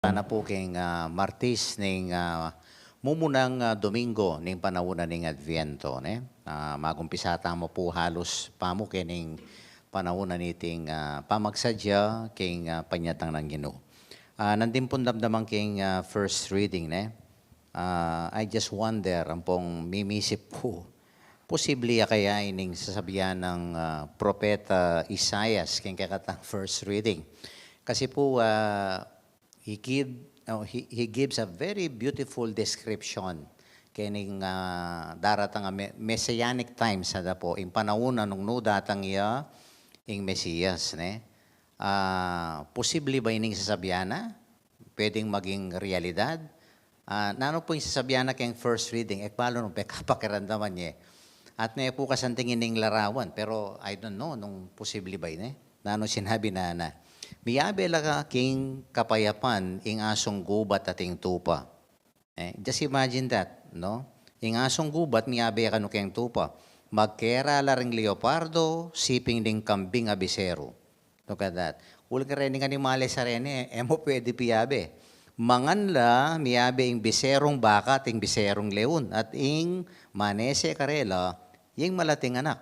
Sana po king Martis ning mumunang Domingo ning panahon ning Adviento magumpisata mo po halos pamo kining panahon niting pamagsadya king panyatang ng Ginoo. Nandin po damdamang king first reading I just wonder ampong mimisip po posible kaya ining sasabihan ng propeta Isaias king kakatang first reading. Kasi po he gives a very beautiful description kining daratang messianic times sada po in panahon nung no datang iya ing Mesiyas posible ba ining sasabiana pwedeng maging realidad nano po yung sasabiana kayong first reading palo nung pakiramdaman niya at na po kasantingin ning larawan pero I don't know nung posible ba ini nano sinabi na miyabe laga king kapayapan ing asong gubat ating tupa. Just imagine that, no? Ing asong gubat miyabe kanu keng tupa. Magkera la ring leopardo, siping ding kambing abisero. Look at that. Ul ka rin animale sa rene, emo pwede piyabe. Mangan la miyabe ing biserong baka ting biserong leon at ing manese karela ing malating anak.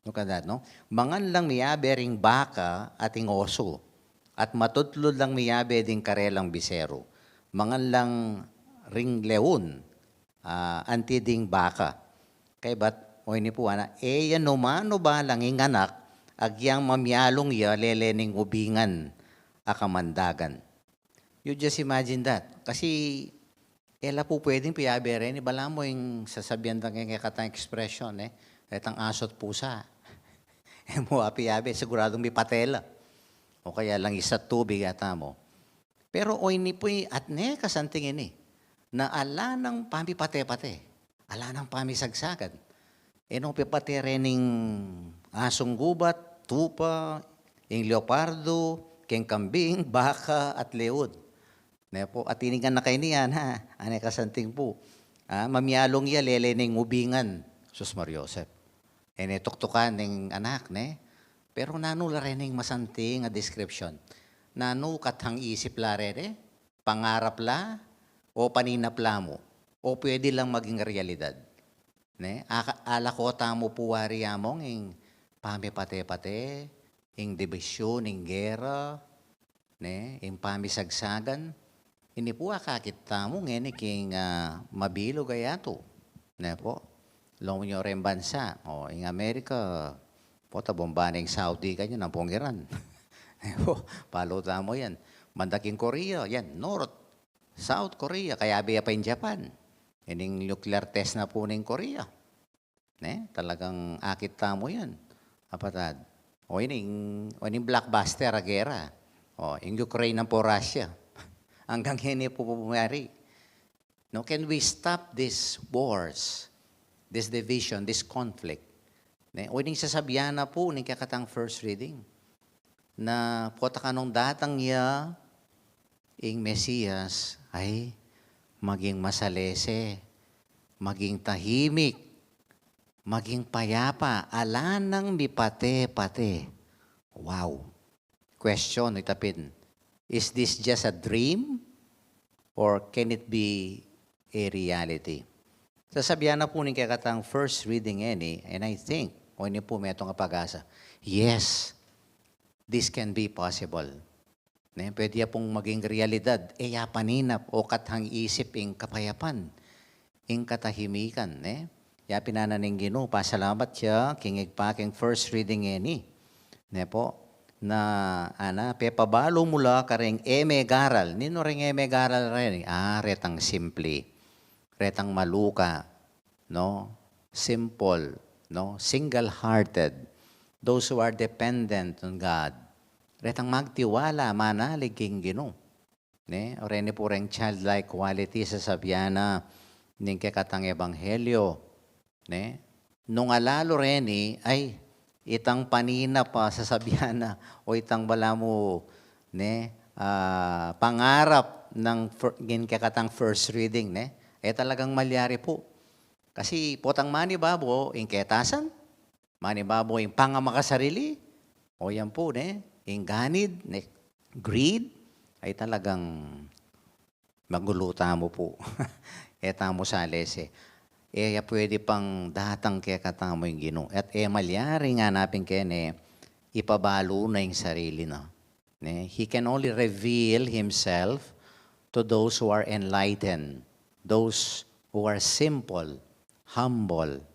Look at that, no? Mangan lang miyabe ring baka at ing oso. At matutlod lang miyabe ding karelang bisero. Mangan lang ring leon, anti ding baka. Kay bat, o ini po yan numano ba lang ing anak, agyang mamyalong ya lelening ubingan, akamandagan. You just imagine that. Kasi, ela po pwedeng piyabe rin, ibala mo yung sasabihan lang yung katang expression, etang asot pusa. Mo piyabe, siguradong may patela. O kaya lang isa tubig ata mo. Pero o ini po at ne kasantingin na ala ng pamipate-pate, ala ng pamisagsagan. Nung pipate rening asong gubat, tupa, ing leopardo, king kambing, baka at leon. Po, at tinigan na kayo niyan ane kasanting po. Mamyalong ya lelening ubingan, Sus Mariosep. Tuktukan ng anak, Pero nano la rin masanting a description. Nano katang isip la rin pangarap la, o paninapla mo, o pwede lang maging realidad. Ala ko tamo puwari among ing pamipate-pate, ing dibisyon, ing gera, ing pamisagsagan. Ini po akakit tamo ngeni king mabilo gayato. Po, long nyo rin bansa, o ing Amerika, pota bombaning Saudi kanyo ng pongiran. Paluta mo yan. Mandaking Korea, yan, North, South Korea, kaya biya pa in Japan. Ining nuclear test na po ng Korea. Talagang akit mo yan. Apatad. O ining blockbuster a gera. O, yung Ukraine ng po Russia. Hanggang hindi po pumari. No, can we stop these wars, this division, this conflict? O ining sasabihan na po ning kakatang first reading na pota kanong datang niya ing Mesiyas ay maging masalese, maging tahimik, maging payapa, ala nang mipate-pate. Wow. Question itapin. Is this just a dream or can it be a reality? Sasabihan na po ning kakatang first reading and I think o ini po may itong pag-asa. Yes, this can be possible. Pwede pong maging realidad. Paninap o kathang isip ing kapayapan, ing katahimikan. Ya pinananing Ginoo, pasalamat siya, kingig pa king first reading po, na pepabalo mula karing garal. Nino ring garal rin? Retang simple. Retang maluka. No? Simple. No, single-hearted, those who are dependent on God. Retang magtiwala, manalig king Ginoo. O rene po rin childlike quality sa sabiana ning kakatang ebanghelyo. Nung alalo rene ay itang panina pa sa sabiana o itang bala mo pangarap ng kakatang first reading. Talagang malyari po. Kasi potang manibabo, ing ketasan, manibabo, ing pangamakasarili, o yan po, ing ganid, greed, ay talagang maguluta mo po. Etamo salese. Ya pwede pang datang kaya katamo yung Ginoo. At malyari nga napin kene, ipabalo na yung sarili na. Ne? He can only reveal Himself to those who are enlightened, those who are simple, humble.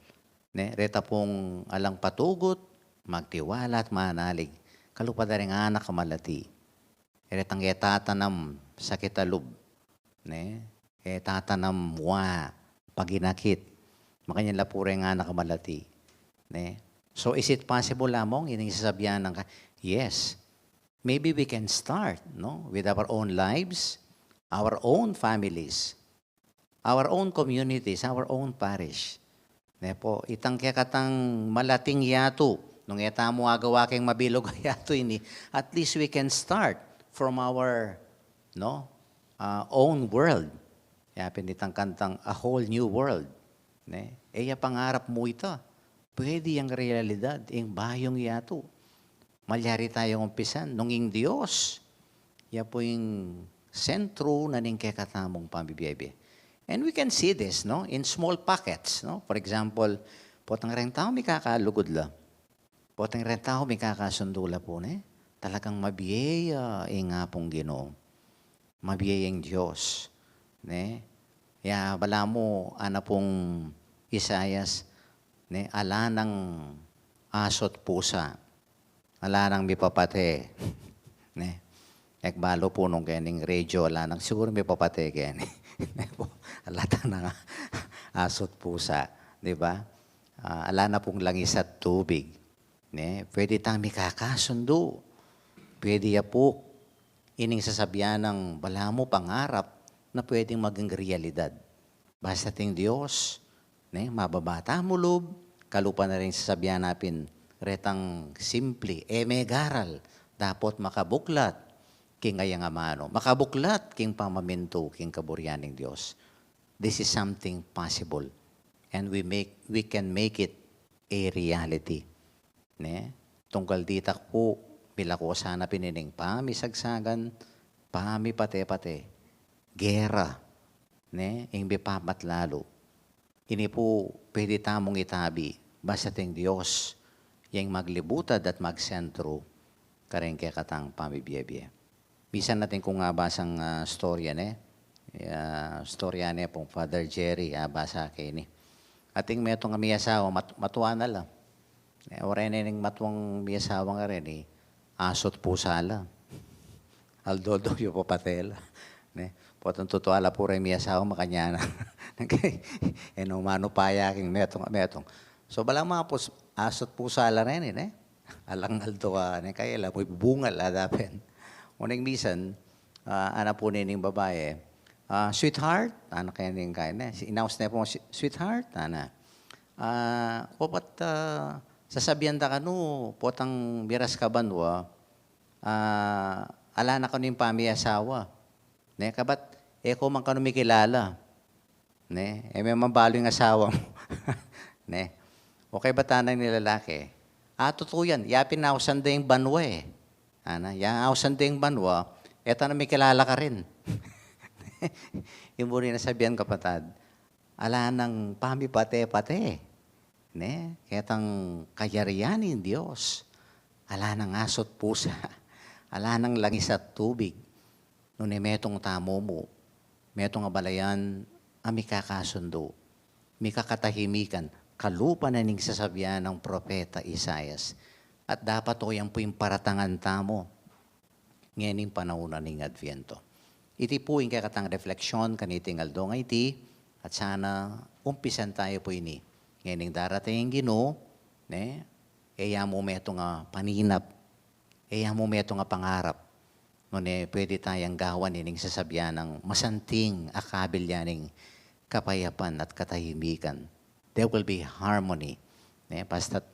Ne? Reta pong alang patugot, magtiwala at manalig. Kalupad rin anak kamalati. Retang tatanam sa kitalub. Ne? Tatanam wa paginakit. Makanya lapure nga nakamalati. Ne? So is it possible lamang ining sasabihan ng yes. Maybe we can start, no, with our own lives, our own families, our own communities, our own parish. Ne po, itang kaya katang malating yato, nung eta mo agawa kayong mabilog yato ini, at least we can start from our own world. Kaya pinitang kantang A Whole New World. Ne? Pangarap mo ito. Pwede yung realidad, yung bayong yato. Malyari tayong umpisan, nung yung Diyos. Ya po yung sentro na ning kekatamong pambibiyebe. And we can see this, no, in small pockets, no. For example, potang rin tao may kakalugod la. Potang rin tao may kakasundula po, ne. Talagang mabiyaya nga pong Ginoo. Mabiyaya yung Diyos. Ne? Ya bala mo ana pong Isayas, ne, ala ng asot pusa. Ala ng mipapate. Ne? Ekbalo po nung kening radyo, ala ng siguro mipapate kene. Ala ta ng asot pusa, di ba? Ala na pong langis at tubig. Ne? Pwede tang mikakasundo. Pwede ya po ining sasabihan ng bala mo pangarap na pwedeng maging realidad. Basta ting Diyos, ne, mababata mo loob, kalupa na rin sasabihan natin, retang simple, megaral, dapat makabuklat, king ayang amano, makabuklat, king pamaminto, king kaburyaning Diyos. This is something possible. And we can make it a reality. Ne? Tungkal ditak po, bilako sana pinining pamisagsagan, pamipate-pate, gera, ne, ing bipapat lalo. Ini po pwede tamong itabi, basta ting Diyos, yung maglibutad at magsentro, kareng kaya katang pamibiyebye. Bisan natin kung basang storya, ne, storya ne pong Father Jerry, basa kay ni. Ating metong miyasawa, matuwa na lang. Oray na yung matuwang miyasawa nga rin, asot pusala. Aldodo yung papatela. Ne? Potong tutuala po rin miyasawa makanya na. Umano paya king metong. So balang mga po, asot pusala rin eh. Alang aldo kaya lang, may bungal adapin. Uning misan, anak po nining babae, sweetheart, anak kaya ning kaya na. Inaus na po, sweetheart, ana. Sasabihan ta kanu, potang biras ka banwa, ala na kanu yung pamiyasawa. Ne, kabat, ko man kanu mikilala. Ne, may mambalo yung asawa mo. Ne, okay ba tanang nilalaki? Totoo yan, yapin na ausan da yung banwa eh. Yang ausan da yung banwa, eto na mikilala ka rin. Yung muli na sabihan kapatad, ala ng pamipate-pate. Ne, ketang kayarianin Diyos. Ala ng asot pusa. Ala ng langis at tubig. Nung metong tamo mo, metong abalayan, amikakasundo, mikakatahimikan, kalupa na ning sasabihan ng propeta Isayas. At dapat o yan po yung paratangan tamo, ngayon yung panahon ning Adviento. Iti po yung kakatang refleksyon, kaniting aldong iti, at sana umpisan tayo po ini. Ngayon yung darating Ginoo, ne, mo metong paninap, mo metong pangarap, nune pwede tayong gawan ining sasabihan ng masanting akabil yaning kapayapan at katahimikan. There will be harmony. Basta't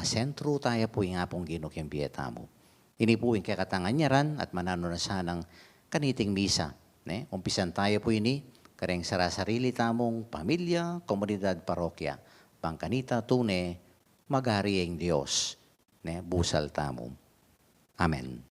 sentro tayo po yung apong Ginoo yung biyeta mo. Ini po yung kakatangan niya ran at manano na sanang kaniting misa. Umpisan tayo po ini, kareng sarasarili tamong pamilya, komunidad, parokya, pangkanita, tune, magari ang Diyos. Busal tamong. Amen.